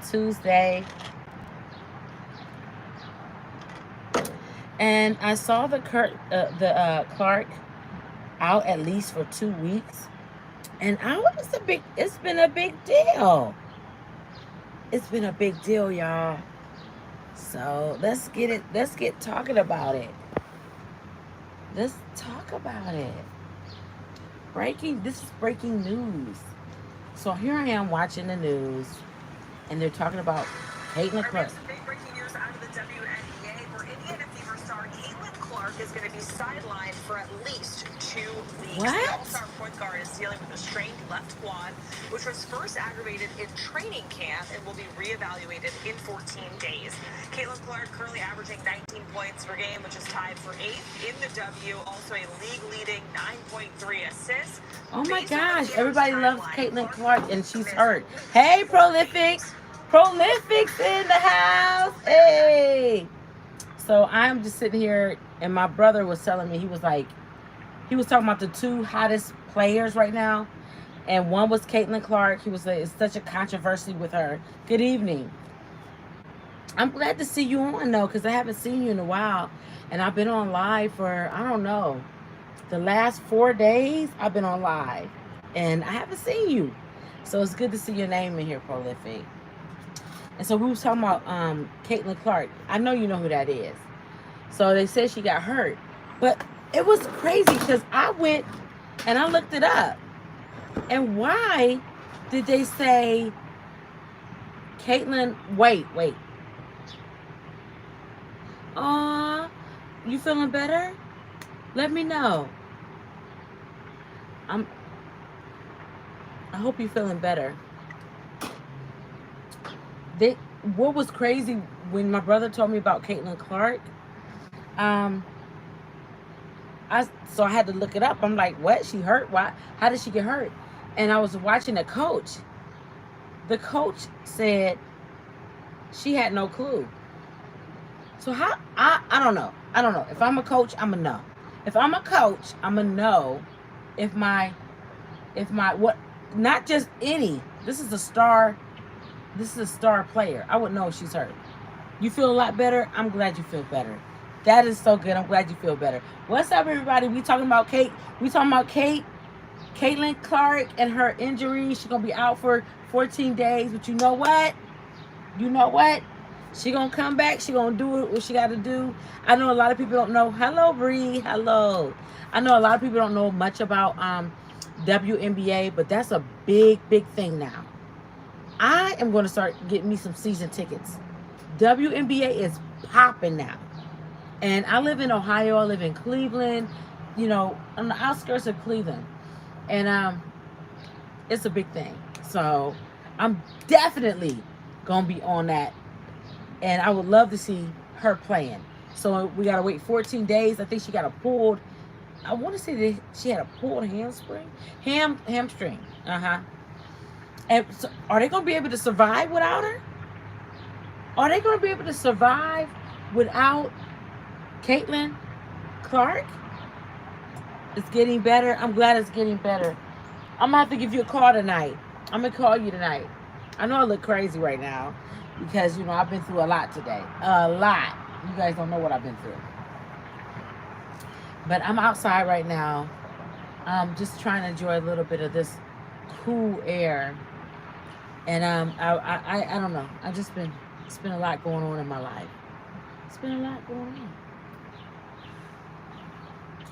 Tuesday. And I saw Clark out at least for 2 weeks. And it's been a big deal. It's been a big deal, y'all. So let's get talking about it. Let's talk about it. This is breaking news. So here I am watching the news, and they're talking about Caitlin Clark. Some big breaking news out of the WNBA, where Indiana Fever star Caitlin Clark is going to be sidelined for at least 2 weeks. What? The All-Star point guard is dealing with a strained left quad, which was first aggravated in training camp and will be reevaluated in 14 days. Caitlin Clark currently averaging 19 points per game, which is tied for 8th in the W. Also a league-leading 9.3 assists. Oh my gosh, everybody loves Caitlin Clark, and she's hurt. Hey, Prolifics! Prolifics in the house! Hey! So I'm just sitting here, and my brother was telling me, he was talking about the two hottest players right now, and one was Caitlin Clark. He was like, it's such a controversy with her. Good evening. I'm glad to see you on, though, because I haven't seen you in a while, and I've been on live for, I don't know, the last 4 days I've been on live, and I haven't seen you. So it's good to see your name in here, Prolific. And so we was talking about Caitlin Clark. I know you know who that is. So they said she got hurt. But it was crazy because I went and I looked it up. And why did they say Caitlin, wait. You feeling better? Let me know. I hope you're feeling better. What was crazy when my brother told me about Caitlin Clark, so I had to look it up. I'm like, what? She hurt? Why? How did she get hurt? And I was watching the coach. The coach said she had no clue. So how? I don't know. I don't know. If I'm a coach, I'm gonna know. If I'm a coach, I'm gonna know if my what? Not just any. This is a star player. I would know if she's hurt. You feel a lot better? I'm glad you feel better. That is so good. I'm glad you feel better. What's up, everybody? We talking about Kate. We talking about Caitlin Clark and her injury. She's going to be out for 14 days. But you know what? She going to come back. She going to do what she got to do. I know a lot of people don't know. Hello, Bree. Hello. I know a lot of people don't know much about WNBA, but that's a big, big thing now. I am going to start getting me some season tickets. WNBA is popping now. And I live in Ohio. I live in Cleveland, on the outskirts of Cleveland. And it's a big thing. So I'm definitely going to be on that. And I would love to see her playing. So we got to wait 14 days. I think she got I want to say that she had a pulled hamstring. Hamstring. And so are they going to be able to survive without her? Are they going to be able to survive without Caitlin Clark? It's getting better. I'm glad it's getting better. I'm going to have to give you a call tonight. I'm going to call you tonight. I know I look crazy right now because, I've been through a lot today. A lot. You guys don't know what I've been through. But I'm outside right now. I'm just trying to enjoy a little bit of this cool air. And I don't know. It's been a lot going on in my life. It's been a lot going on.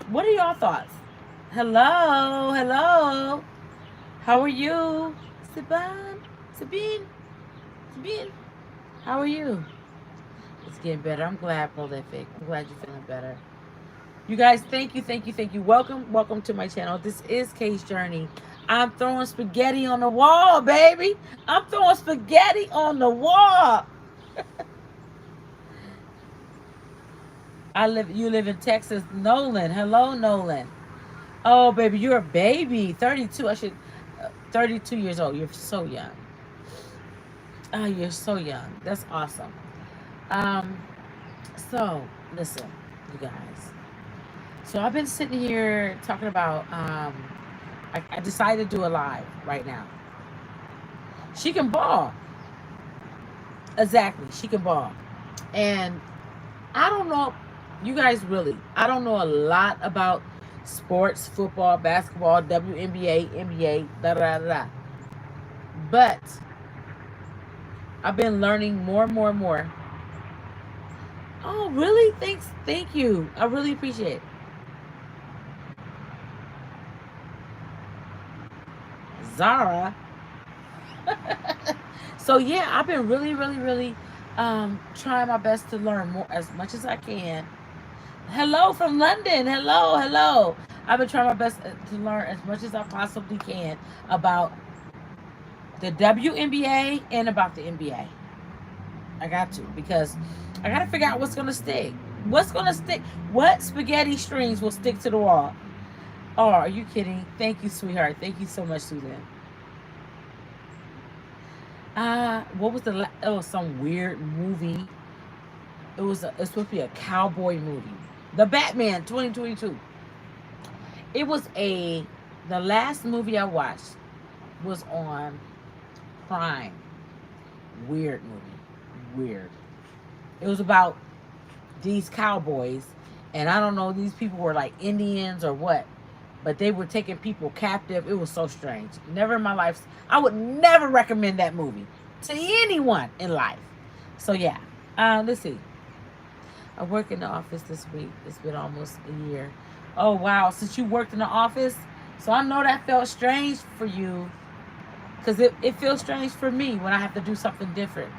What are y'all thoughts? Hello. How are you? Sabine. How are you? It's getting better. I'm glad, Prolific. I'm glad you're feeling better. You guys, thank you. Welcome to my channel. This is Kay's Journey. I'm throwing spaghetti on the wall, baby. I'm throwing spaghetti on the wall. You live in Texas. Nolan. Hello, Nolan. Oh, baby, you're a baby. 32. 32 years old. You're so young. Oh, you're so young. That's awesome. So, listen, you guys. So I've been sitting here talking about, I decided to do a live right now. She can ball. Exactly. She can ball. And I don't know, you guys really, I don't know a lot about sports, football, basketball, WNBA, NBA, da da da da. But I've been learning more and more and more. Oh, really? Thanks. Thank you. I really appreciate it. Zara. So yeah, I've been really, really, really trying my best to learn more as much as I can. Hello from London. Hello, hello. I've been trying my best to learn as much as I possibly can about the WNBA and about the NBA. I got to because I got to figure out what's gonna stick. What's gonna stick? What spaghetti strings will stick to the wall? Oh, are you kidding? Thank you, sweetheart. Thank you so much, Susan. What was it was some weird movie. It's supposed to be a cowboy movie. The Batman 2022. It was the last movie I watched was on Prime. Weird movie. Weird. It was about these cowboys, and I don't know, these people were like Indians or what, but they were taking people captive. It was so strange. Never in my life, I would never recommend that movie to anyone in life. So yeah, let's see. I work in the office this week. It's been almost a year. Oh wow, since you worked in the office, so I know that felt strange for you, because it feels strange for me when I have to do something different.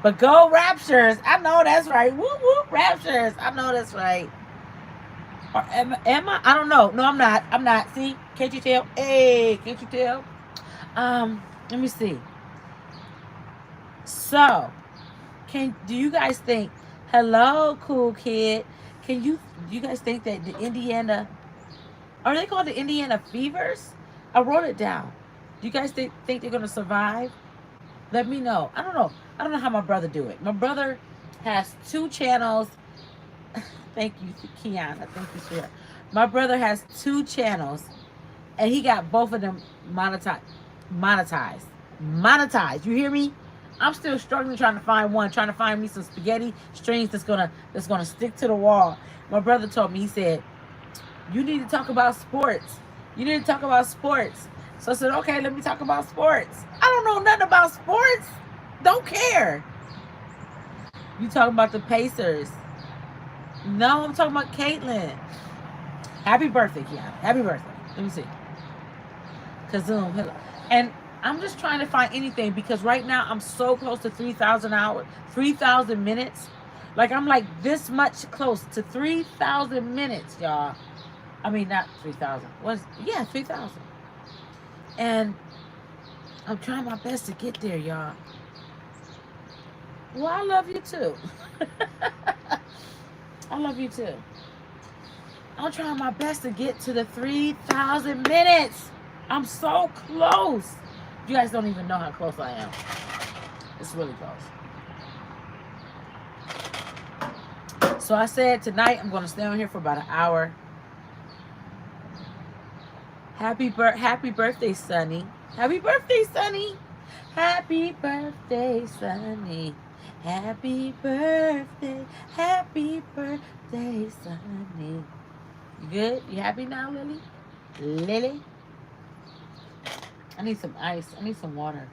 But go Raptures. I know that's right. Whoop whoop Raptures. I know that's right. Or am I? I don't know. No, I'm not. I'm not. See? Can't you tell? Hey, can't you tell? Let me see. So, do you guys think, hello, cool kid. Do you guys think that the Indiana, are they called the Indiana Fevers? I wrote it down. Do you guys think they're gonna survive? Let me know. I don't know. I don't know how my brother do it. My brother has two channels. Thank you, Kiana. Thank you, sweetheart. My brother has two channels, and he got both of them monetized. Monetized. Monetized. You hear me? I'm still struggling trying to find one, trying to find me some spaghetti strings that's gonna stick to the wall. My brother told me, he said, you need to talk about sports. You need to talk about sports. So I said, okay, let me talk about sports. I don't know nothing about sports. Don't care. You talking about the Pacers? No, I'm talking about Caitlin. Happy birthday, Kiana. Happy birthday. Let me see. Kazoom. Hello. And I'm just trying to find anything because right now I'm so close to 3,000 hours, 3,000 minutes. Like I'm like this much close to 3,000 minutes, y'all. I mean, not 3,000. Yeah, 3,000. And I'm trying my best to get there, y'all. Well, I love you too. I love you too. I'm trying my best to get to the 3,000 minutes. I'm so close. You guys don't even know how close I am. It's really close. So I said tonight I'm going to stay on here for about an hour. Happy birthday, Sunny. Happy birthday, Sunny. Happy birthday, Sunny. Happy birthday. Happy birthday, Sunny. You good? You happy now, Lily? Lily? I need some ice. I need some water.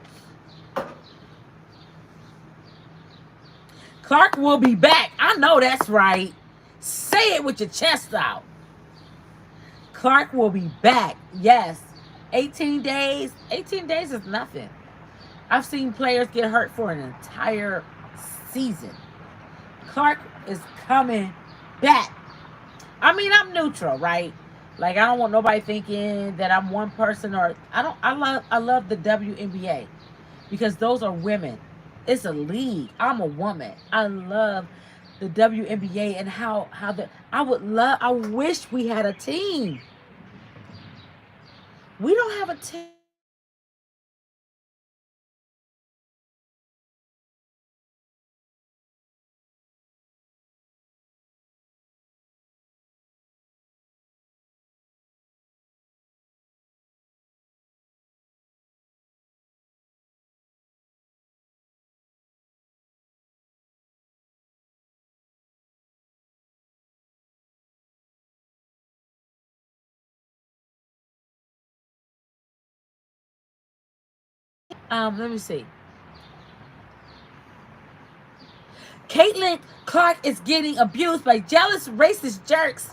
Clark will be back. I know that's right. Say it with your chest out. Clark will be back. Yes. 18 days. 18 days is nothing. I've seen players get hurt for an entire season. Clark is coming back. I mean, I'm neutral, right? Like I don't want nobody thinking that I'm one person or I don't I love the WNBA because those are women. It's a league. I'm a woman. I love the WNBA and how the I wish we had a team. We don't have a team. Let me see. Caitlin Clark is getting abused by jealous racist jerks.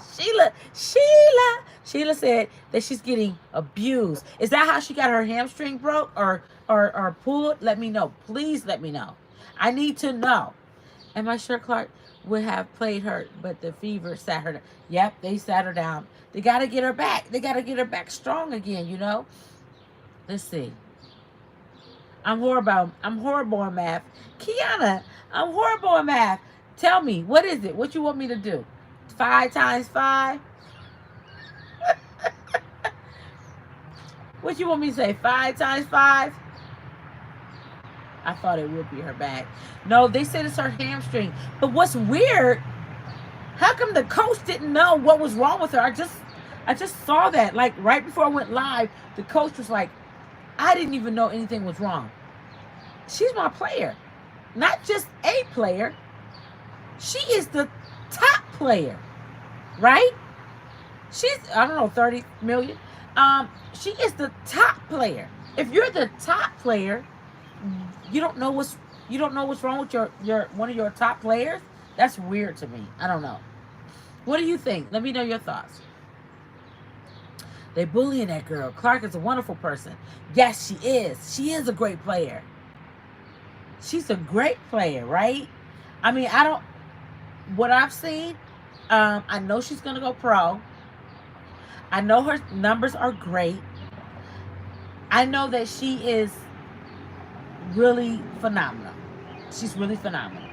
Sheila said that she's getting abused. Is that how she got her hamstring broke or pulled? Let me know. Please let me know. I need to know. Am I sure Clark would have played her, but the fever sat her down? Yep, they sat her down. They got to get her back. They got to get her back strong again, you know? Let's see. I'm horrible in math. Kiana, I'm horrible in math. Tell me, what is it? What you want me to do? 5 times 5? What you want me to say? 5 times 5? I thought it would be her back. No, they said it's her hamstring. But what's weird, how come the coach didn't know what was wrong with her? I just saw that. Like right before I went live, the coach was like, I didn't even know anything was wrong. She's my player. Not just a player. She is the top player. Right? She's, I don't know, 30 million. She is the top player. If you're the top player, you don't know what's wrong with your one of your top players? That's weird to me. I don't know. What do you think? Let me know your thoughts. They bullying that girl. Clark is a wonderful person. Yes, she is. She is a great player. She's a great player, right? I mean, what I've seen, I know she's going to go pro. I know her numbers are great. I know that she is really phenomenal. She's really phenomenal.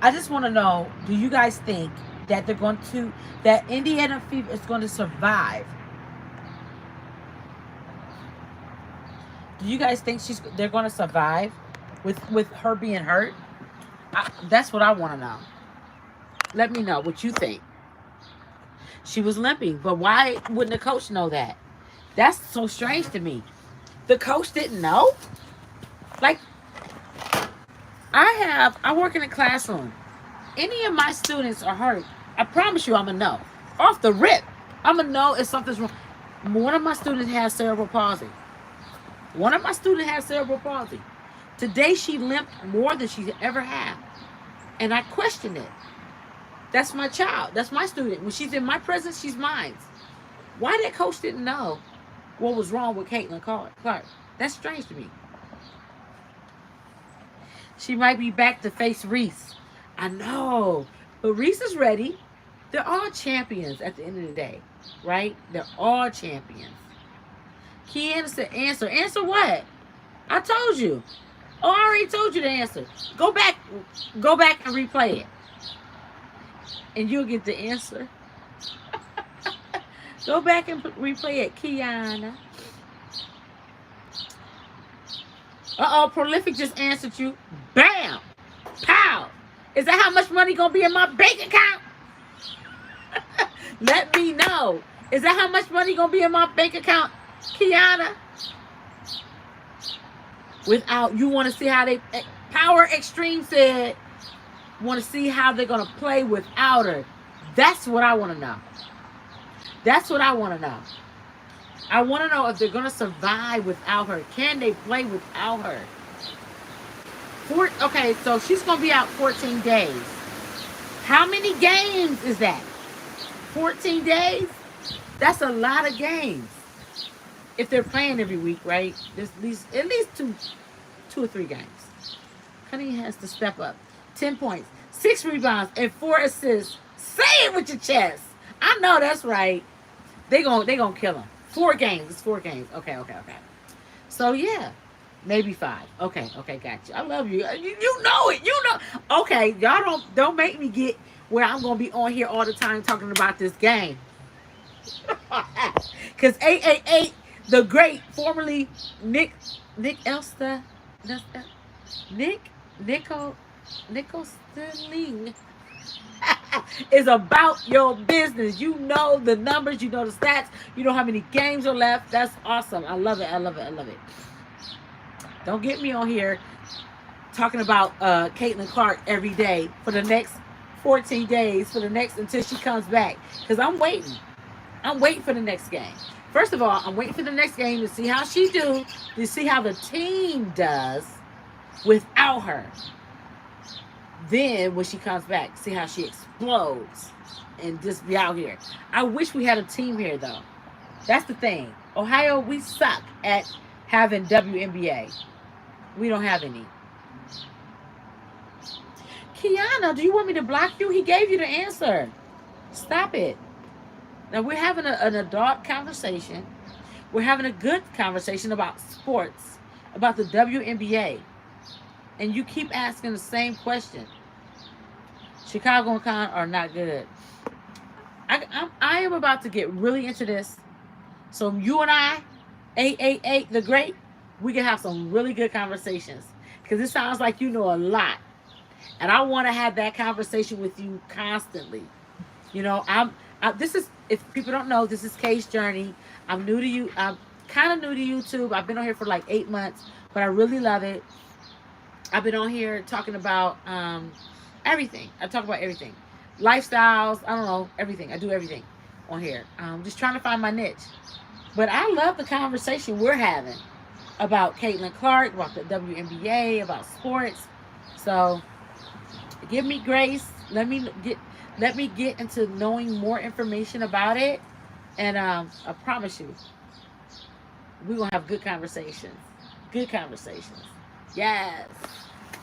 I just want to know, do you guys think that that Indiana Fever is going to survive? Do you guys think they're going to survive with her being hurt? That's what I want to know. Let me know what you think. She was limping, but why wouldn't the coach know that? That's so strange to me. The coach didn't know? Like, I work in a classroom. Any of my students are hurt, I promise you I'm going to know. Off the rip, I'm going to know if something's wrong. One of my students has cerebral palsy. Today she limped more than she's ever had. And I questioned it. That's my child. That's my student. When she's in my presence, she's mine. Why that coach didn't know what was wrong with Caitlin Clark? That's strange to me. She might be back to face Reese. I know. But Reese is ready. They're all champions at the end of the day. Right? They're all champions. Kiana said answer. Answer what? I told you. Oh, I already told you the answer. Go back and replay it. And you'll get the answer. Go back and replay it, Kiana. Uh-oh, Prolific just answered you. Bam! Pow! Is that how much money gonna be in my bank account? Let me know. Is that how much money gonna be in my bank account, Kiana? You want to see how they... Power Extreme said, want to see how they're going to play without her. That's what I want to know. That's what I want to know. I want to know if they're going to survive without her. Can they play without her? Okay, so she's going to be out 14 days. How many games is that? 14 days? That's a lot of games. If they're playing every week, right? There's at least two or three games. Honey has to step up. 10 points, 6 rebounds, and 4 assists. Say it with your chest. I know that's right. They gonna kill him. 4 games. It's 4 games. Okay. So yeah, maybe 5. Okay, gotcha. I love you. You know it. You know. Okay, y'all don't make me get where I'm gonna be on here all the time talking about this game. Cause 888, the great, formerly Nick Elster, Nickel Sterling is about your business. You know the numbers, you know the stats, you know how many games are left. That's awesome. I love it. Don't get me on here talking about Caitlin Clark every day for the next 14 days, until she comes back. Because I'm waiting for the next game. First of all, I'm waiting for the next game to see how she do, to see how the team does without her. Then when she comes back, see how she explodes and just be out here. I wish we had a team here though. That's the thing. Ohio, we suck at having WNBA. We don't have any. Kiana, do you want me to block you? He gave you the answer. Stop it. Now we're having an adult conversation. We're having a good conversation about sports, about the WNBA. And you keep asking the same question. Chicago and Con are not good. I am about to get really into this. So you and I, 888 the Great, we can have some really good conversations. Because it sounds like you know a lot. And I want to have that conversation with you constantly. You know, this is, if people don't know, this is Kay's journey. I'm new to you. I'm kind of new to YouTube. I've been on here for like 8 months, but I really love it. I've been on here talking about everything. I talk about everything. Lifestyles, I don't know, everything. I do everything on here. Just trying to find my niche. But I love the conversation we're having about Caitlin Clark, about the WNBA, about sports. So give me grace. Let me get into knowing more information about it. And I promise you, we're going to have good conversations. Good conversations. Yes.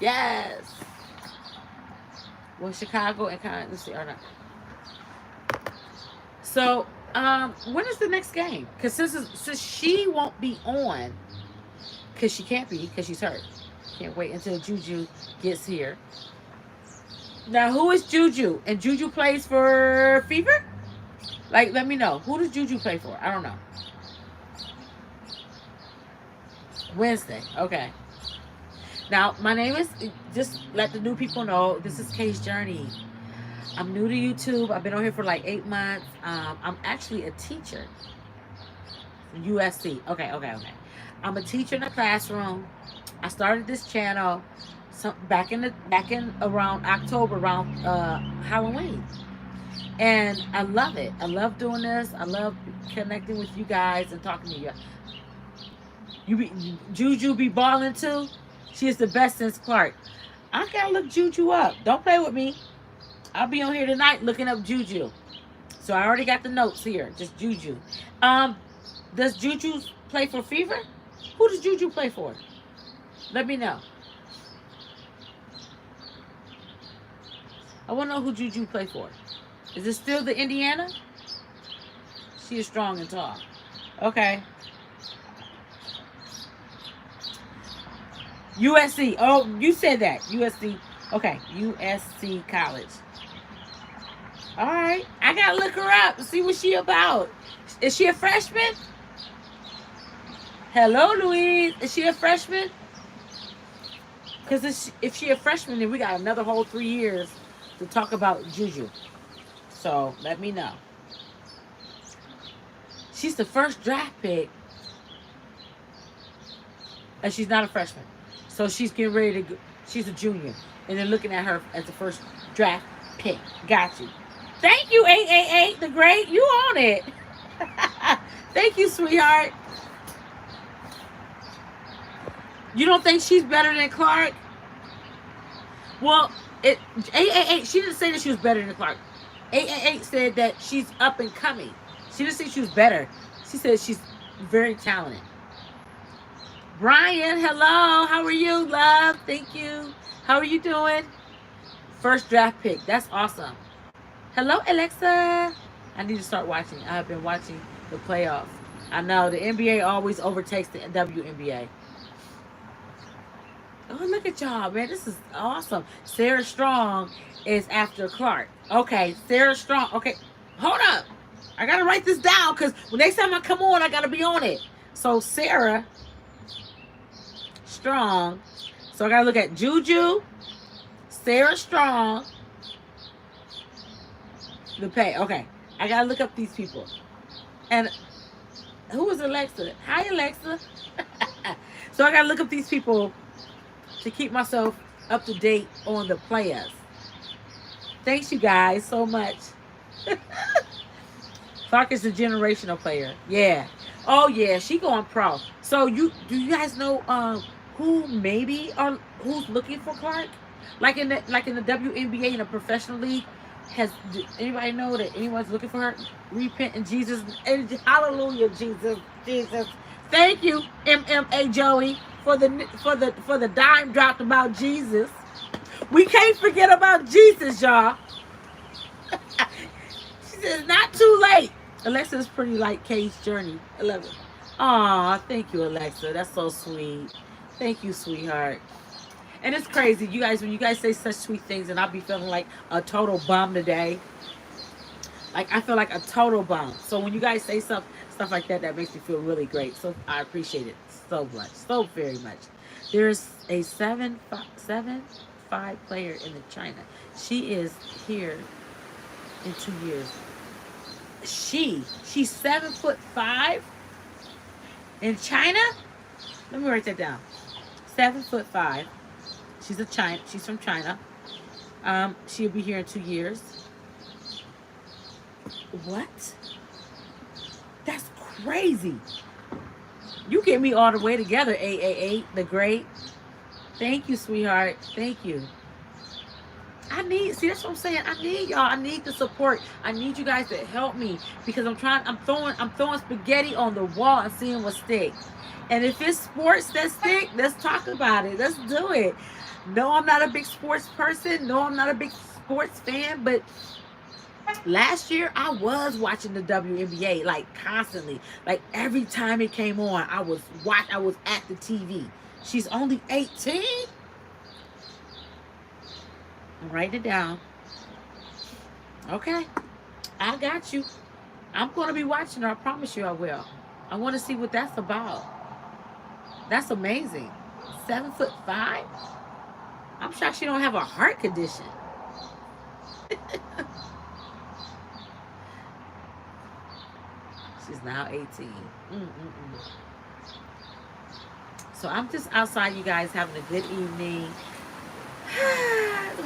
Yes. Well, Chicago and kind of, let's see, or not. So, when is the next game? Because since she won't be on, because she can't be, because she's hurt. Can't wait until Juju gets here. Now, who is Juju? And Juju plays for Fever? Like, let me know. Who does Juju play for? I don't know. Wednesday. Okay. Now, my name is, just let the new people know, this is Kay's journey. I'm new to YouTube. I've been on here for like 8 months. I'm actually a teacher. USC. Okay. I'm a teacher in a classroom. I started this channel back in around October, around Halloween. And I love it. I love doing this. I love connecting with you guys and talking to you. Juju be balling too? She is the best since Clark. I gotta look Juju up. Don't play with me. I'll be on here tonight looking up Juju. So I already got the notes here. Just Juju. Does Juju play for Fever? Who does Juju play for? Let me know. I want to know who Juju play for. Is it still the Indiana? She is strong and tall. Okay. USC. Oh, you said that. USC. Okay. USC College. All right. I got to look her up and see what she about. Is she a freshman? Hello, Louise. Is she a freshman? Because if she a freshman, then we got another whole 3 years to talk about Juju. So let me know. She's the first draft pick. And she's not a freshman. So she's getting ready to go. She's a junior. And they're looking at her as the first draft pick. Got you. Thank you, 888 the Great. You on it. Thank you, sweetheart. You don't think she's better than Clark? Well, 888, she didn't say that she was better than Clark. 888 said that she's up and coming. She didn't say she was better. She said she's very talented. Brian, hello. How are you, love? Thank you. How are you doing? First draft pick. That's awesome. Hello, Alexa. I need to start watching. I have been watching the playoffs. I know the NBA always overtakes the WNBA. Oh, look at y'all, man. This is awesome. Sarah Strong is after Clark. Okay, Sarah Strong. Okay, hold up. I got to write this down because next time I come on, I got to be on it. So, Sarah Strong. So, I got to look at Juju, Sarah Strong, the pay. Okay, I got to look up these people. And who is Alexa? Hi, Alexa. So, I got to look up these people to keep myself up to date on the players. Thanks you guys so much. Clark is a generational player. Yeah. Oh yeah, she going pro. So you guys know who maybe are who's looking for Clark? Like in the WNBA in a professional league, anybody know that anyone's looking for her? Repent in Jesus and hallelujah, Jesus, Jesus. Thank you, MMA Joey, for the dime dropped about Jesus. We can't forget about Jesus, y'all. She says not too late. Alexa's pretty like Kay's journey. 11. Aw, thank you, Alexa. That's so sweet. Thank you, sweetheart. And it's crazy, you guys, when you guys say such sweet things, and I'll be feeling like a total bum today. Like I feel like a total bum. So when you guys say stuff like that, that makes me feel really great. So I appreciate it so much, so very much. There's a 7'5" player in the China. She is here in 2 years. She's 7'5" in China. Let me write that down. 7'5". She's from China. She'll be here in 2 years. What? That's crazy. You get me all the way together, AAA, the great. Thank you, sweetheart. Thank you. See, that's what I'm saying. I need y'all. I need the support. I need you guys to help me because I'm throwing spaghetti on the wall and seeing what sticks. And if it's sports that stick, let's talk about it. Let's do it. No, I'm not a big sports person. No, I'm not a big sports fan, but last year I was watching the WNBA like constantly. Like every time it came on, I was at the TV. She's only 18. I'm writing it down. Okay. I got you. I'm going to be watching her. I promise you I will. I want to see what that's about. That's amazing. 7'5". I'm shocked she don't have a heart condition. She's now 18. So I'm just outside, you guys, having a good evening.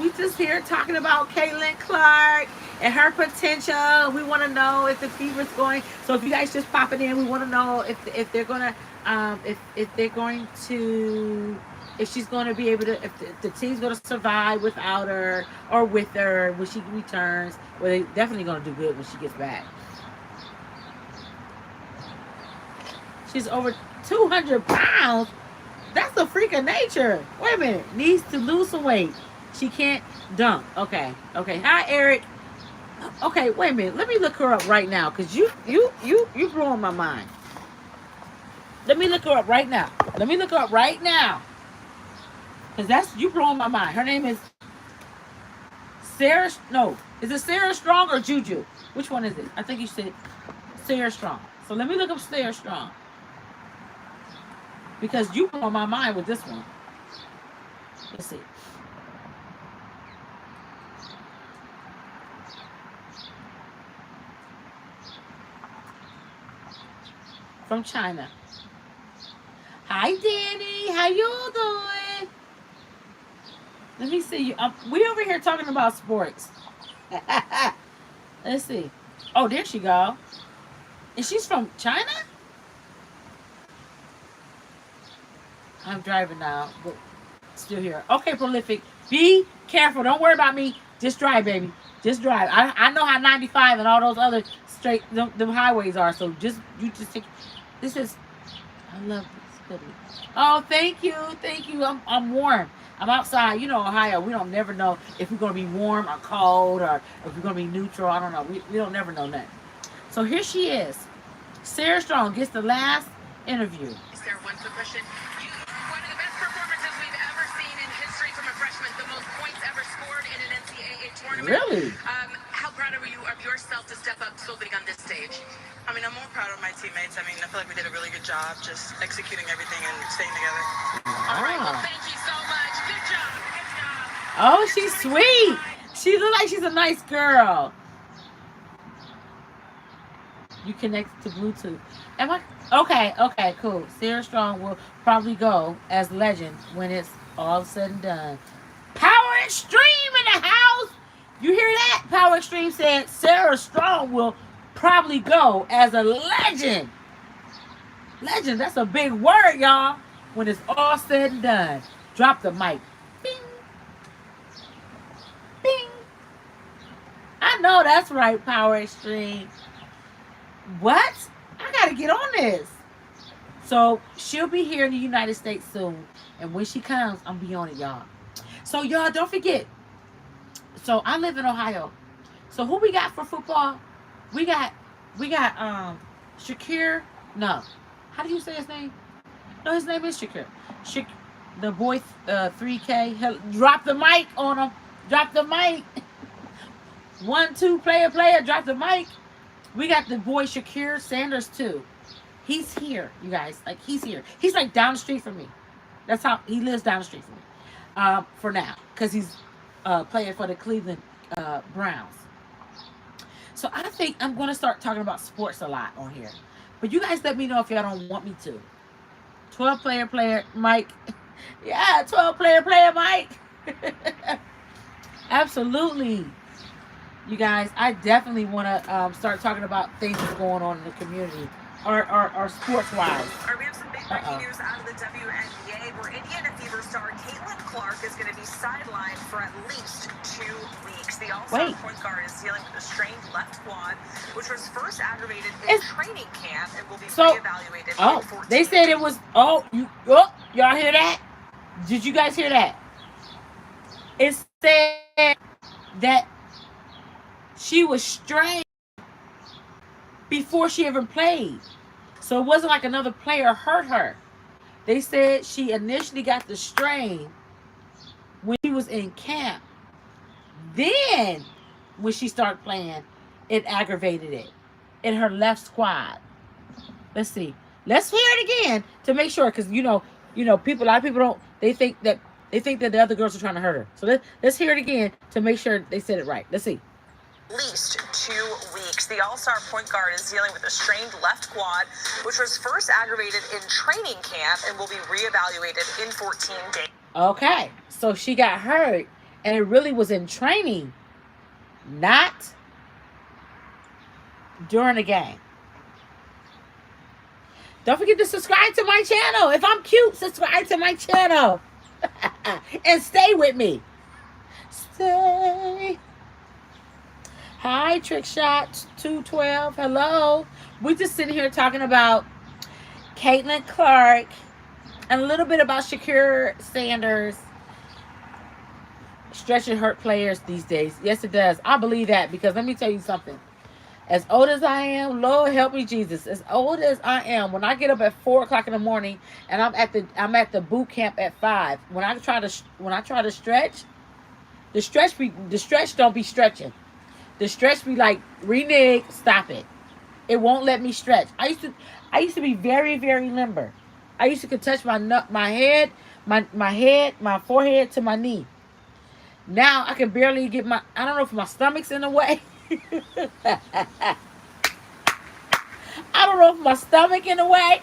We just here talking about Caitlin Clark and her potential. We want to know if the fever's going. So if you guys just popping in, we want to know if they're gonna if she's going to be able to, if the team's going to survive without her or with her when she returns. Well, they're definitely going to do good when she gets back. She's over 200 pounds. That's a freak of nature. Wait a minute. Needs to lose some weight. She can't dunk. Okay. Hi, Eric. Okay, wait a minute. Let me look her up right now because you blowing my mind. Let me look her up right now. Because you blowing my mind. Her name is Sarah. No, is it Sarah Strong or Juju? Which one is it? I think you said Sarah Strong. So let me look up Sarah Strong. Because you blow my mind with this one. Let's see. From China. Hi, Danny. How you doing? Let me see you. We over here talking about sports. Let's see. Oh, there she go. And she's from China? I'm driving now, but still here. Okay, Prolific. Be careful. Don't worry about me. Just drive, baby. Just drive. I know how 95 and all those other straight them highways are. So you just take. This is. I love this hoodie. Oh, thank you. I'm warm. I'm outside. You know, Ohio. We don't never know if we're gonna be warm or cold or if we're gonna be neutral. I don't know. We don't never know that. So here she is. Sarah Strong gets the last interview. Is there one quick question? One of the best performances we've ever seen in history from a freshman, the most points ever scored in an NCAA tournament. Really? How proud are you of yourself to step up so big on this stage? I mean, I'm more proud of my teammates. I mean, I feel like we did a really good job just executing everything and staying together. All right, well, thank you so much. Good job. Oh, she's sweet. She looks like she's a nice girl. You connect to Bluetooth. Am I? Okay, cool. Sarah Strong will probably go as legend when it's all said and done. Power Extreme in the house. You hear that? Power Extreme said Sarah Strong will probably go as a legend. Legend, that's a big word, y'all. When it's all said and done, drop the mic. Bing, bing. I know that's right, Power Extreme. What? I gotta get on this. So she'll be here in the United States soon. And when she comes, I'm gonna be on it, y'all. So y'all don't forget. So I live in Ohio. So who we got for football? We got Shakir. No. How do you say his name? No, his name is Shakir. The boy 3K. Drop the mic on him. Drop the mic. 1, 2, player, drop the mic. We got the boy Shakir Sanders too. He's here, you guys. Like, he's here. He's like down the street from me. That's how he lives, down the street from me. For now, because he's playing for the Cleveland Browns. So I think I'm going to start talking about sports a lot on here. But you guys let me know if y'all don't want me to. 12 player, Mike. Yeah, 12 player, Mike. Absolutely. You guys, I definitely want to start talking about things that's going on in the community. Or sports-wise. All right, we have some big breaking news out of the WNBA, where Indiana Fever star Caitlin Clark is going to be sidelined for at least 2 weeks. The all-star point guard is dealing with a strained left quad, which was first aggravated in training camp and will be reevaluated in 14 they said it was, y'all hear that? Did you guys hear that? It said that she was strained before she even played. So it wasn't like another player hurt her. They said she initially got the strain when she was in camp. Then, when she started playing, it aggravated it in her left quad. Let's see. Let's hear it again to make sure, because a lot of people don't. They think that the other girls are trying to hurt her. So let's hear it again to make sure they said it right. Let's see. At least 2 weeks. The all-star point guard is dealing with a strained left quad, which was first aggravated in training camp and will be reevaluated in 14 days. Okay, so she got hurt, and it really was in training, not during the game. Don't forget to subscribe to my channel. If I'm cute, subscribe to my channel. And stay with me. Stay. Hi, Trickshot 212. Hello. We're just sitting here talking about Caitlin Clark and a little bit about Shakir Sanders. Stretching hurt players these days. Yes, it does. I believe that, because let me tell you something. As old as I am, Lord help me Jesus. As old as I am, when I get up at 4 o'clock in the morning and I'm at the boot camp at 5. When I try to stretch, the stretch don't be stretching. The stretch be like, renege, stop it. It won't let me stretch. I used to be very, very limber. I used to could touch my head, my forehead to my knee. Now I can barely get I don't know if my stomach's in the way. I don't know if my stomach in the way,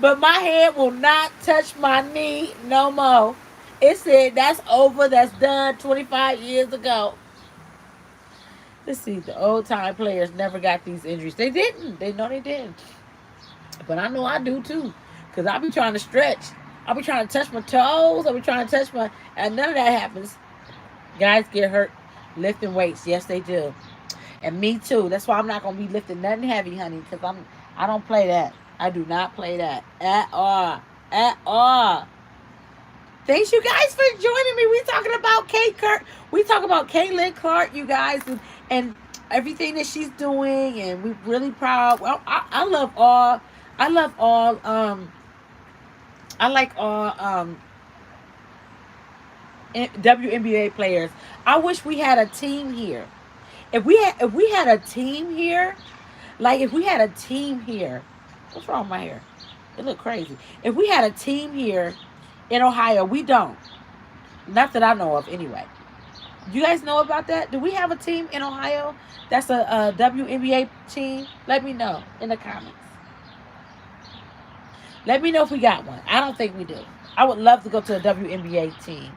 but my head will not touch my knee no more. It said that's over, that's done 25 years ago. Let's see, the old time players never got these injuries. They didn't. They know they didn't. But I know I do too. Because I be trying to stretch. I be trying to touch my toes. I be trying to touch and none of that happens. Guys get hurt lifting weights. Yes, they do. And me too. That's why I'm not going to be lifting nothing heavy, honey. Because I don't play that. I do not play that. At all. At all. Thanks, you guys, for joining me. We talking about We talking about Caitlin Clark, you guys, and everything that she's doing, and we're really proud. Well, I like all WNBA players. I wish we had a team here. If we had a team here, what's wrong with my hair? It look crazy. If we had a team here in Ohio, we don't. Not that I know of, anyway. You guys know about that? Do we have a team in Ohio that's a WNBA team? Let me know in the comments. Let me know if we got one. I don't think we do. I would love to go to a WNBA team.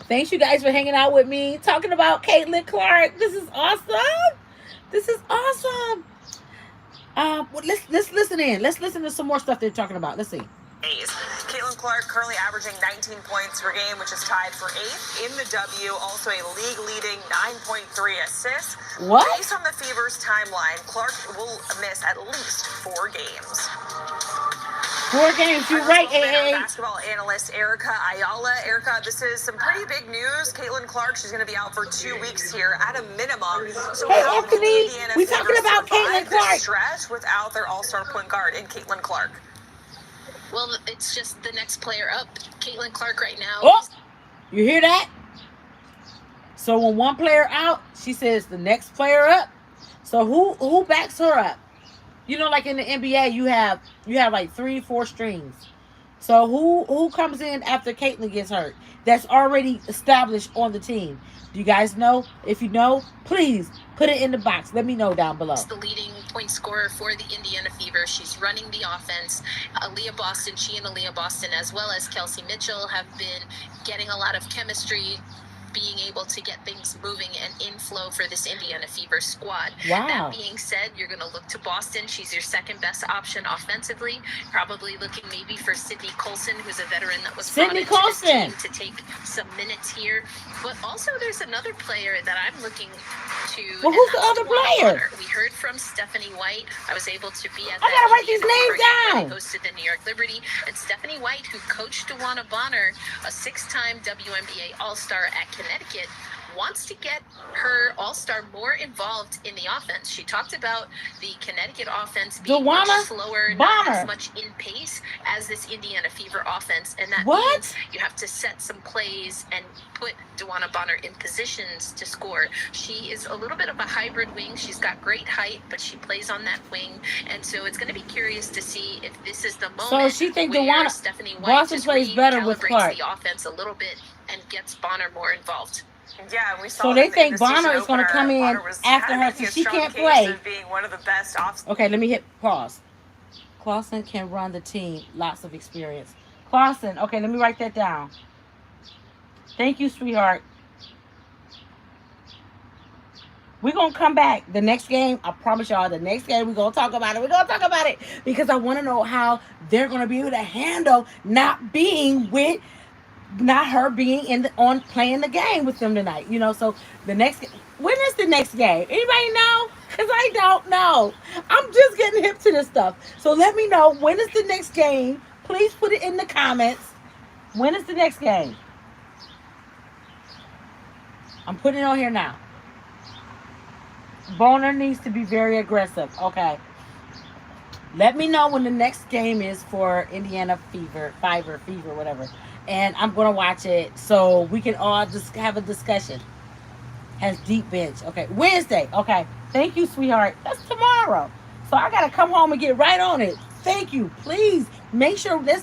Thanks you guys for hanging out with me, talking about Caitlin Clark. This is awesome. This is awesome. Well, let's listen in. Let's listen to some more stuff they're talking about. Let's see. Days. Caitlin Clark currently averaging 19 points per game, which is tied for 8th in the W. Also a league-leading 9.3 assists. What? Based on the Fever's timeline, Clark will miss at least 4 games. 4 games. You're right, AA. Basketball analyst Erica Ayala. Erica, this is some pretty big news. Caitlin Clark, she's going to be out for 2 weeks here at a minimum. So Hey, how can Anthony, Indiana we Fever talking about Caitlin survive this Clark. stretch without their all-star point guard in Caitlin Clark? Well, it's just the next player up. Caitlin Clark right now. Oh, you hear that? So when one player out, she says the next player up. So who backs her up? You know, like in the NBA, you have like 3, 4 strings. So who comes in after Caitlin gets hurt? That's already established on the team. Do you guys know? If you know, please put it in the box. Let me know down below. The leading point scorer for the Indiana Fever. She's running the offense. Aaliyah Boston, she and Aaliyah Boston, as well as Kelsey Mitchell, have been getting a lot of chemistry, being able to get things moving and inflow for this Indiana Fever squad. Wow. That being said, you're going to look to Boston. She's your second best option offensively. Probably looking maybe for Sydney Colson, who's a veteran that was brought into this team to take some minutes here. But also there's another player that I'm looking to. Well, who's the other player? We heard from Stephanie White. I was able to be at I gotta that write these names down. They hosted the New York Liberty. And Stephanie White, who coached DeWanna Bonner, a 6-time WNBA All-Star at Connecticut, wants to get her All-Star more involved in the offense. She talked about the Connecticut offense being much slower, not as much in pace as this Indiana Fever offense. And that means you have to set some plays and put DeWanna Bonner in positions to score. She is a little bit of a hybrid wing. She's got great height, but she plays on that wing. And so it's going to be curious to see if this is the moment. So she thinks DeWanna Stephanie White Boston plays better with Clark. The offense a little bit and gets Bonner more involved. Yeah, we saw. So they think Bonner is going to come in after her, so she can't play. Being one of the best okay, let me hit pause. Clausen can run the team. Lots of experience. Clausen. Okay, let me write that down. Thank you, sweetheart. We're going to come back. The next game, I promise y'all, the next game, we're going to talk about it. We're going to talk about it because I want to know how they're going to be able to handle not being with, not her being on playing the game with them tonight. You know, so the next, when is the next game? Anybody know? Because I don't know. I'm just getting hip to this stuff. So let me know, when is the next game? Please put it in the comments. When is the next game? I'm putting it on here now. Bonner needs to be very aggressive. Okay. Let me know when the next game is for Indiana Fever, whatever. And I'm going to watch it so we can all just have a discussion. Has deep bench. Okay. Wednesday. Okay. Thank you, sweetheart. That's tomorrow. So I got to come home and get right on it. Thank you. Please make sure this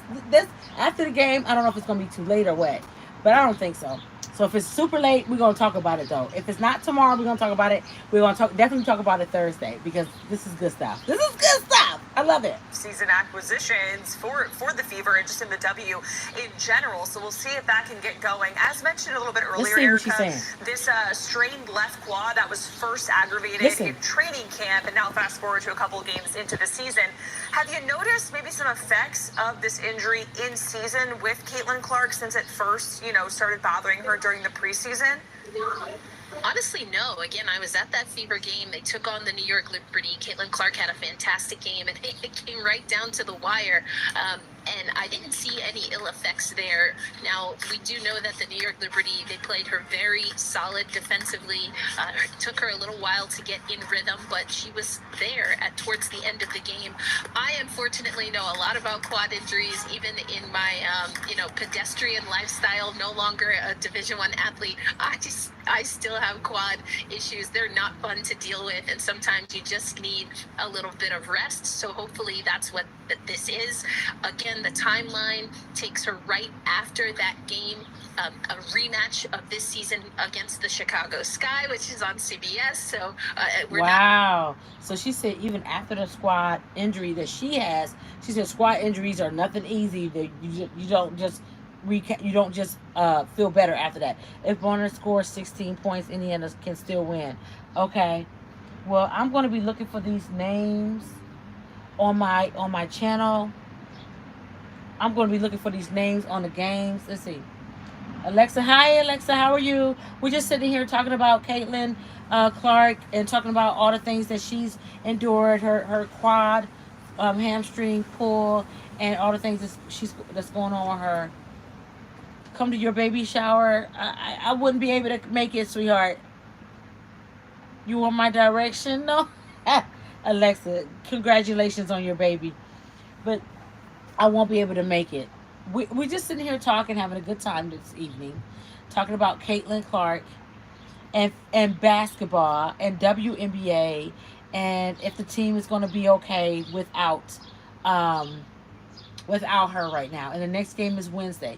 after the game, I don't know if it's going to be too late or what, but I don't think so. So if it's super late, we're going to talk about it, though. If it's not tomorrow, we're going to talk about it. We're going to definitely talk about it Thursday because this is good stuff. This is good stuff. I love it. Season acquisitions for the Fever and just in the W in general. So we'll see if that can get going. As mentioned a little bit earlier, Erica, this strained left quad that was first aggravated in training camp and now fast forward to a couple of games into the season. Have you noticed maybe some effects of this injury in season with Caitlin Clark since it first, started bothering her during the preseason? Honestly, no. Again, I was at that Fever game. They took on the New York Liberty. Caitlin Clark had a fantastic game, and it came right down to the wire. And I didn't see any ill effects there. Now, we do know that the New York Liberty, they played her very solid defensively. It took her a little while to get in rhythm, but she was there towards the end of the game. I unfortunately know a lot about quad injuries, even in my, pedestrian lifestyle, no longer a Division I athlete. I still have quad issues. They're not fun to deal with, and sometimes you just need a little bit of rest. So hopefully that's what this is. Again, the timeline takes her right after that game, a rematch of this season against the Chicago Sky, which is on CBS. So wow. So she said even after the squad injury that she has, she said squad injuries are nothing easy. You don't just you don't just feel better after that. If Bonner scores 16 points, Indiana can still win. Okay. Well, I'm going to be looking for these names on my channel. I'm going to be looking for these names on the games. Let's see. Alexa, hi Alexa, how are you? We're just sitting here talking about Caitlin Clark and talking about all the things that she's endured, her quad hamstring pull, and all the things that's going on with her. Come to your baby shower. I wouldn't be able to make it, sweetheart. You want my direction? No. Alexa, congratulations on your baby, but I won't be able to make it. We're just sitting here talking, having a good time this evening, talking about Caitlin Clark and basketball and WNBA, and if the team is going to be okay um, without her right now. And the next game is Wednesday.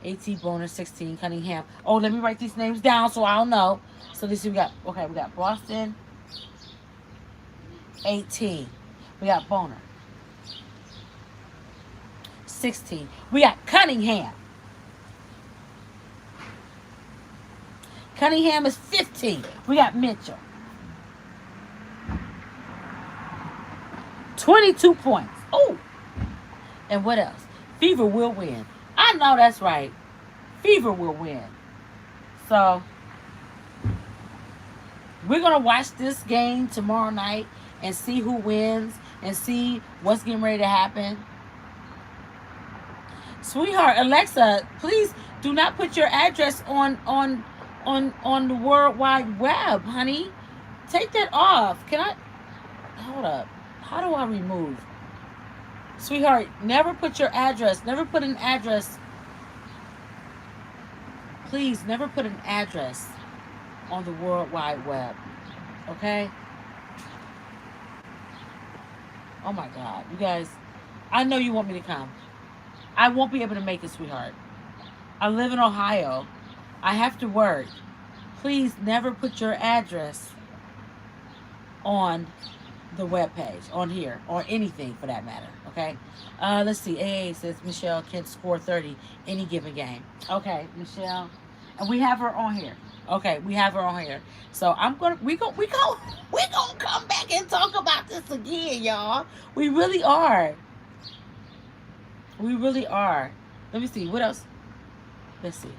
AT Bonus 16 Cunningham. Oh, let me write these names down so I'll know. So this we got Boston 18. We got Boner 16. We got Cunningham. Cunningham is 15. We got Mitchell 22 points. Oh, and what else? Fever will win. I know that's right. Fever will win. So we're gonna watch this game tomorrow night and see who wins and see what's getting ready to happen. Sweetheart, Alexa, please do not put your address on the World Wide Web, honey. Take that off. Can I hold up? How do I remove? Sweetheart, never put your address. Never put an address. Please never put an address on the World Wide Web. Okay? Oh my God. You guys, I know you want me to come. I won't be able to make it, sweetheart. I live in Ohio. I have to work. Please never put your address on the web page, on here, or anything for that matter. Okay? Let's see. AA says Michelle can score 30 any given game. Okay, Michelle. And we have her on here. Okay, we have her on here. So we gonna come back and talk about this again, y'all. We really are. We really are. Let me see. What else? Let's see.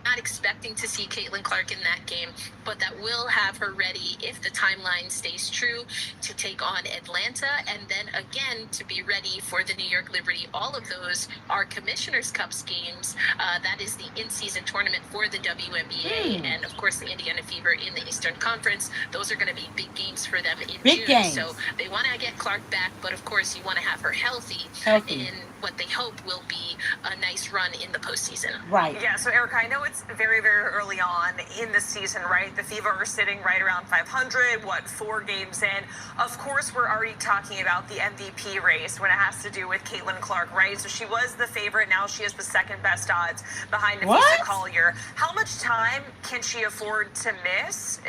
Not expecting to see Caitlin Clark in that game, but that will have her ready if the timeline stays true to take on Atlanta, and then again to be ready for the New York Liberty. All of those are Commissioner's Cups games. That is the in-season tournament for the WNBA, and of course the Indiana Fever in the Eastern Conference. Those are going to be big games for them in June. Games. So they want to get Clark back, but of course you want to have her healthy. In what they hope will be a nice run in the postseason. Right. Yeah, so Erica, I know it's very, very early on in the season, right? The Fever are sitting right around 500, 4 games in. Of course, we're already talking about the MVP race when it has to do with Caitlin Clark, right? So she was the favorite. Now she has the second best odds behind Nafisa Collier. How much time can she afford to miss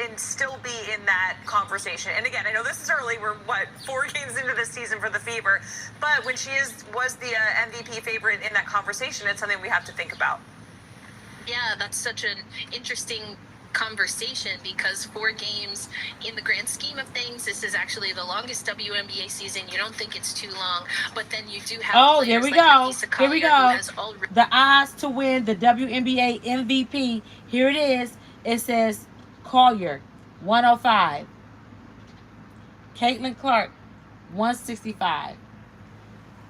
and still be in that conversation? And again, I know this is early. We're, 4 games into the season for the Fever. But when she was the MVP favorite in that conversation, it's something we have to think about. Yeah, that's such an interesting conversation because 4 games in the grand scheme of things, this is actually the longest WNBA season. You don't think it's too long, but then you do have here we like go. Here we go. The odds to win the WNBA MVP. Here it is. It says Collier 105, Caitlin Clark 165,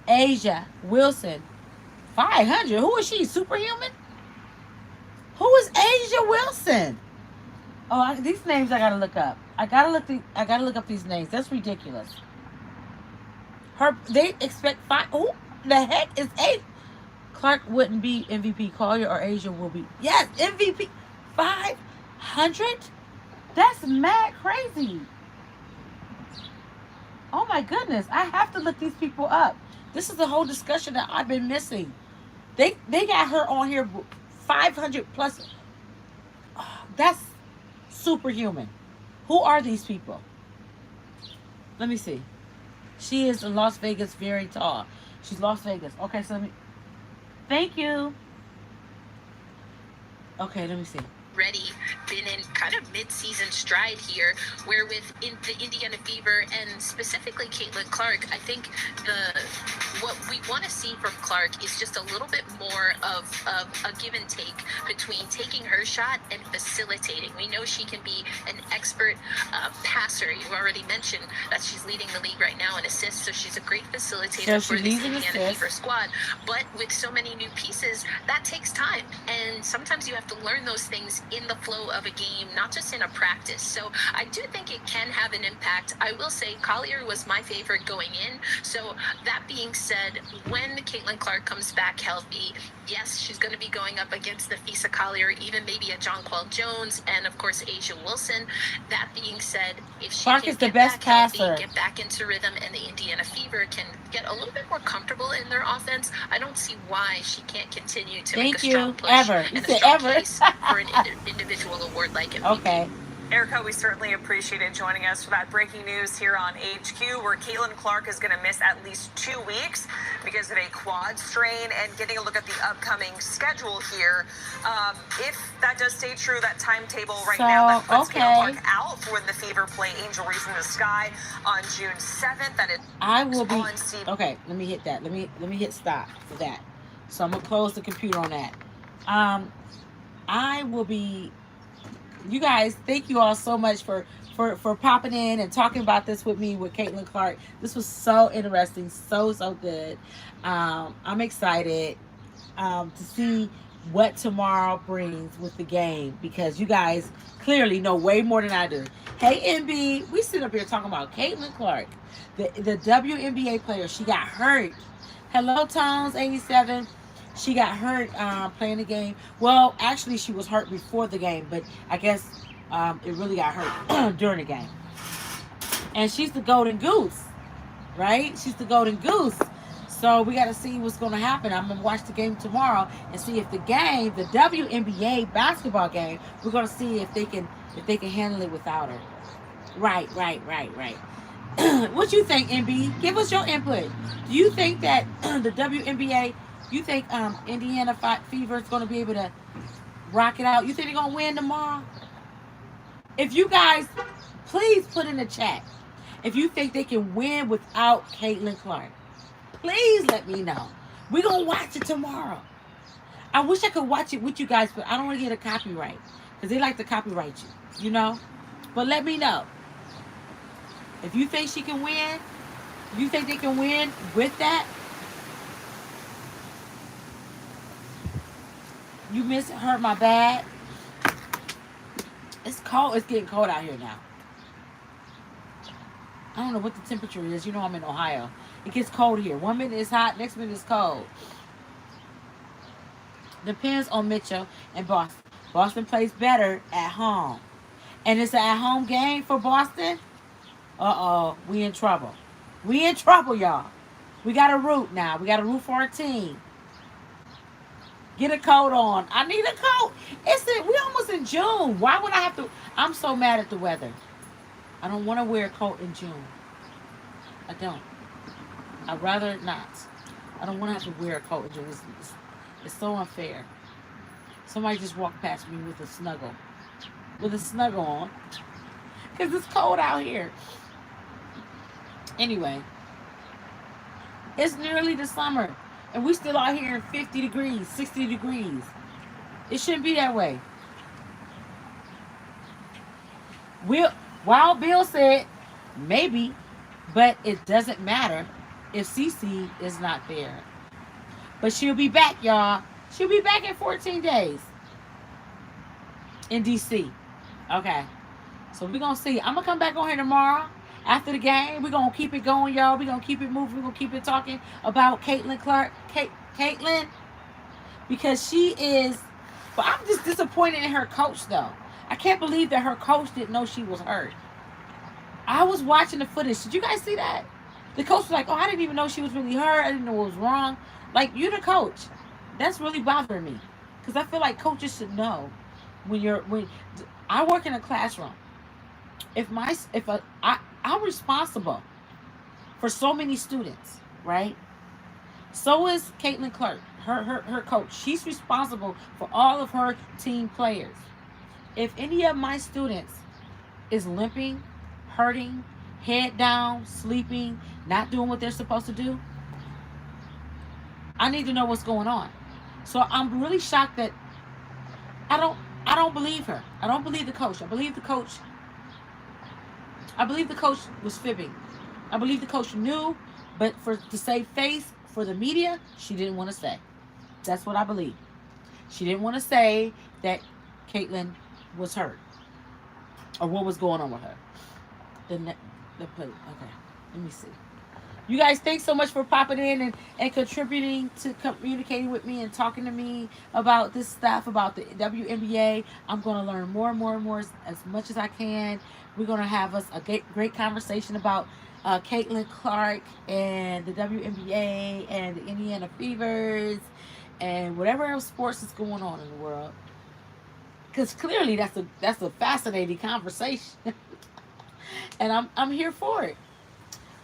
Asia Wilson 500. Who is she? Superhuman? Who is Asia Wilson? Oh, these names I gotta look up. I gotta look up these names. That's ridiculous. They expect 5. Who the heck is Asia? Clark wouldn't be MVP. Collier or Asia will be. Yes, MVP. 500. That's mad crazy. Oh my goodness! I have to look these people up. This is the whole discussion that I've been missing. They got her on here 500 plus. Oh, that's superhuman. Who are these people? Let me see. She is in Las Vegas, very tall. She's Las Vegas. Okay, so thank you. Okay, let me see. Already been in kind of mid-season stride here, where with the Indiana Fever and specifically Caitlin Clark, I think what we want to see from Clark is just a little bit more of a give and take between taking her shot and facilitating. We know she can be an expert passer. You already mentioned that she's leading the league right now in assists, so she's a great facilitator for this Indiana Fever squad. But with so many new pieces, that takes time, and sometimes you have to learn those things in the flow of a game, not just in a practice. So I do think it can have an impact. I will say Collier was my favorite going in. So that being said, when Caitlin Clark comes back healthy, yes, she's going to be going up against Nafisa Collier, even maybe a Jonquel Jones, and of course Asia Wilson. That being said, if she Clark can is the get best back passer. healthy, get back into rhythm, and the Indiana Fever can get a little bit more comfortable in their offense, I don't see why she can't continue to make a strong push and a strong case for an individual award like MVP. Okay. Erica, we certainly appreciate it joining us for that breaking news here on HQ, where Caitlin Clark is going to miss at least 2 weeks because of a quad strain. And getting a look at the upcoming schedule here, if that does stay true, that timetable right now, that puts Caitlin Clark out for when the Fever play Angel Reese in the Sky on June 7th. That is I will be okay. Let me hit that. Let me hit stop for that. So I'm gonna close the computer on that. I will be. You guys, thank you all so much for popping in and talking about this with me with Caitlin Clark. This was so interesting, so good. I'm excited to see what tomorrow brings with the game, because you guys clearly know way more than I do. Hey MB, we sit up here talking about Caitlin Clark, the WNBA player. She got hurt. Hello Tones 87. She got hurt playing the game. Well, actually, she was hurt before the game, but I guess it really got hurt during the game. And she's the golden goose, right? She's the golden goose. So we got to see what's going to happen. I'm going to watch the game tomorrow and see if the game, the WNBA basketball game, we're going to see if they can handle it without her. Right. What you think, MB? Give us your input. Do you think that the WNBA, you think Indiana Fever is going to be able to rock it out? You think they're going to win tomorrow? If you guys, please put in the chat if you think they can win without Caitlin Clark. Please let me know. We're going to watch it tomorrow. I wish I could watch it with you guys, but I don't want to get a copyright, because they like to copyright you, you know? But let me know. If you think she can win, you think they can win with that? You hurt my bad. It's cold. It's getting cold out here now. I don't know what the temperature is. You know I'm in Ohio. It gets cold here. 1 minute it's hot, next minute it's cold. Depends on Mitchell and Boston. Boston plays better at home. And it's an at-home game for Boston. Uh-oh, we in trouble. We in trouble, y'all. We got to root now. We got to root for our team. Get a coat on. I need a coat. We almost in June. Why would I have to? I'm so mad at the weather. I don't want to wear a coat in June. I don't. I'd rather not. I don't want to have to wear a coat in June. It's so unfair. Somebody just walked past me with a snuggle. With a snuggle on. Because it's cold out here. Anyway. It's nearly the summer. And we still out here in 50 degrees, 60 degrees. It shouldn't be that way. Wild Bill said, maybe, but it doesn't matter if Cece is not there. But she'll be back, y'all. She'll be back in 14 days. In D.C. Okay. So we're going to see. I'm going to come back on here tomorrow. After the game, we're going to keep it going, y'all. We're going to keep it moving. We're going to keep it talking about Caitlin Clark. Caitlin, because she is... But I'm just disappointed in her coach, though. I can't believe that her coach didn't know she was hurt. I was watching the footage. Did you guys see that? The coach was like, oh, I didn't even know she was really hurt. I didn't know what was wrong. Like, you're the coach. That's really bothering me. Because I feel like coaches should know when I work in a classroom. I'm responsible for so many students, right? So is Caitlin Clark. her coach. She's responsible for all of her team players. If any of my students is limping, hurting, head down, sleeping, not doing what they're supposed to do, I need to know what's going on. So I'm really shocked that I don't I don't believe her. I don't believe the coach. I believe the coach was fibbing. I believe the coach knew, but to save face for the media, she didn't want to say. That's what I believe. She didn't want to say that Caitlin was hurt or what was going on with her. Okay, let me see. You guys, thanks so much for popping in and contributing to communicating with me and talking to me about this stuff, about the WNBA. I'm going to learn more and more and more as much as I can. We're going to have us a great conversation about Caitlin Clark and the WNBA and the Indiana Fevers and whatever else sports is going on in the world. Because clearly that's a fascinating conversation. And I'm here for it.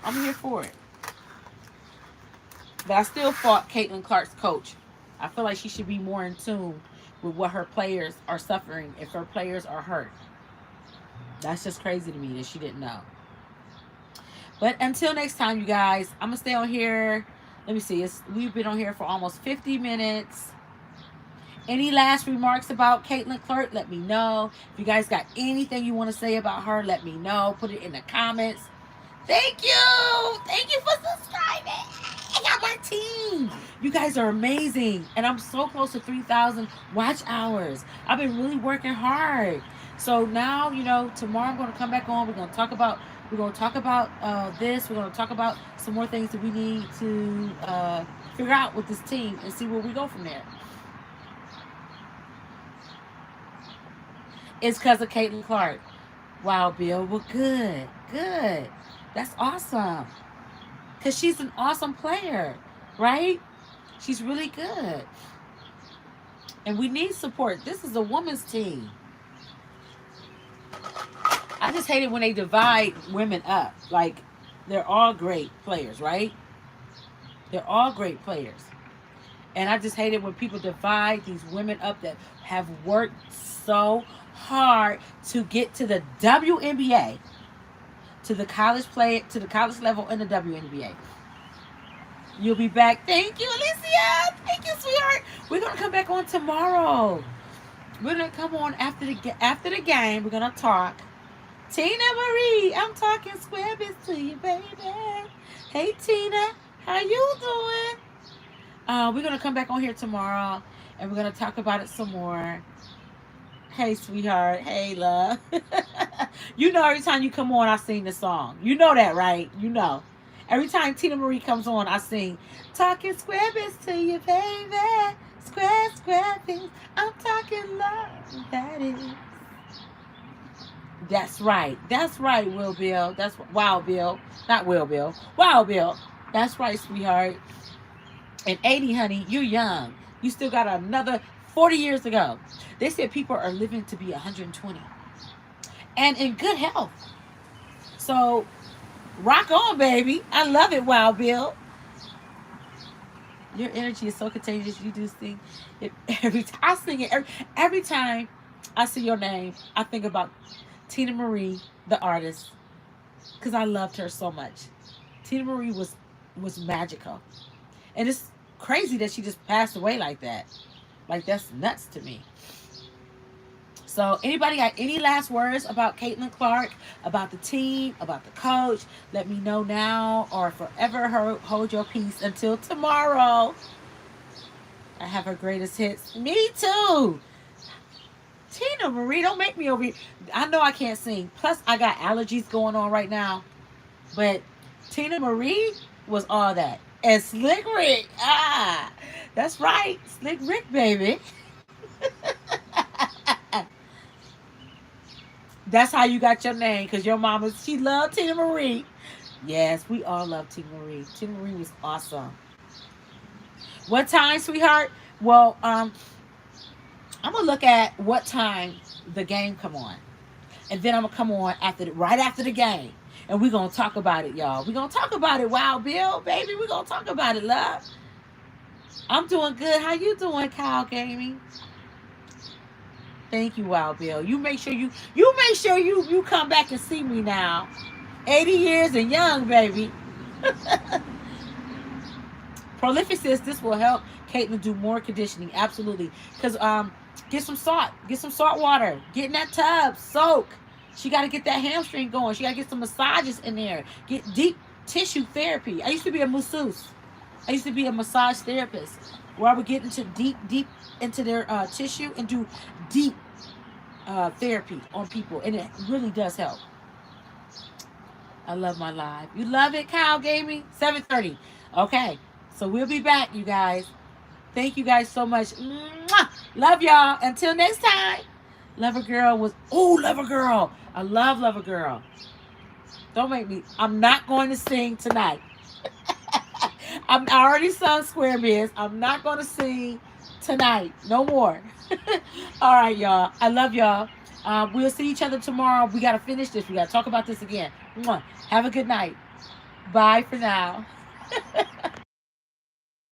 I'm here for it. But I still fought Caitlin Clark's coach. I feel like she should be more in tune with what her players are suffering if her players are hurt. That's just crazy to me that she didn't know. But until next time, you guys, I'm going to stay on here. Let me see. We've been on here for almost 50 minutes. Any last remarks about Caitlin Clark? Let me know. If you guys got anything you want to say about her, let me know. Put it in the comments. Thank you. Thank you for subscribing. I got my team. You guys are amazing. And I'm so close to 3,000 watch hours. I've been really working hard. So now, tomorrow I'm going to come back on. We're going to talk about this. We're going to talk about some more things that we need to figure out with this team and see where we go from there. It's because of Caitlin Clark. Wow, Bill. Well, good. Good. That's awesome. Because she's an awesome player, right? She's really good. And we need support. This is a women's team. I just hate it when they divide women up. Like, they're all great players, right? They're all great players. And I just hate it when people divide these women up that have worked so hard to get to the WNBA, to the college level in the WNBA. You'll be back. Thank you, Alicia. Thank you, sweetheart. We're gonna come back on tomorrow. We're gonna come on after the game. We're gonna talk. Tina Marie, I'm talking square bits to you, baby. Hey, Tina, how you doing? We're gonna come back on here tomorrow, and we're gonna talk about it some more. Hey, sweetheart. Hey, love. Every time you come on, I sing the song. You know that, right? Every time Tina Marie comes on, I sing, talking square bits to you, baby. Square bits. I'm talking love. That is. That's right. That's right, Will Bill. That's Wild Bill. Not Will Bill. Wild Bill. That's right, sweetheart. And 80, honey, you're young. You still got another 40 years to go. They said people are living to be 120. And in good health. So, rock on, baby. I love it, Wild Bill. Your energy is so contagious. You do sing it every time. I sing it every time I see your name. I think about Tina Marie, the artist, because I loved her so much. Tina Marie was magical. And it's crazy that she just passed away like that. Like, that's nuts to me. So, anybody got any last words about Caitlin Clark, about the team, about the coach? Let me know now or forever hold your peace until tomorrow. I have her greatest hits. Me too. Tina Marie, don't make me over here. I know I can't sing. Plus, I got allergies going on right now. But Tina Marie was all that. And Slick Rick. That's right. Slick Rick, baby. That's how you got your name. Because your mama, she loved Tina Marie. Yes, we all love Tina Marie. Tina Marie was awesome. What time, sweetheart? Well, I'm going to look at what time the game come on. And then I'm going to come on right after the game. And we're going to talk about it, y'all. We're going to talk about it, Wild Bill, baby. We're going to talk about it, love. I'm doing good. How you doing, Kyle Gaming? Thank you, Wild Bill. You make sure you come back and see me now. 80 years and young, baby. Prolific says this will help Caitlin do more conditioning. Absolutely. Because get some salt. Get some salt water. Get in that tub. Soak. She got to get that hamstring going. She got to get some massages in there. Get deep tissue therapy. I used to be a masseuse. I used to be a massage therapist where I would get into deep into their tissue and do deep therapy on people. And it really does help. I love my live. You love it, Kyle Gaming? 7:30. Okay. So we'll be back, you guys. Thank you guys so much. Mwah! Love y'all. Until next time. Lover Girl was, oh, Lover Girl. I love Lover Girl. Don't make me, I'm not going to sing tonight. I already sung Square Biz. I'm not going to sing tonight. No more. All right, y'all. I love y'all. We'll see each other tomorrow. We got to finish this. We got to talk about this again. Mwah. Have a good night. Bye for now.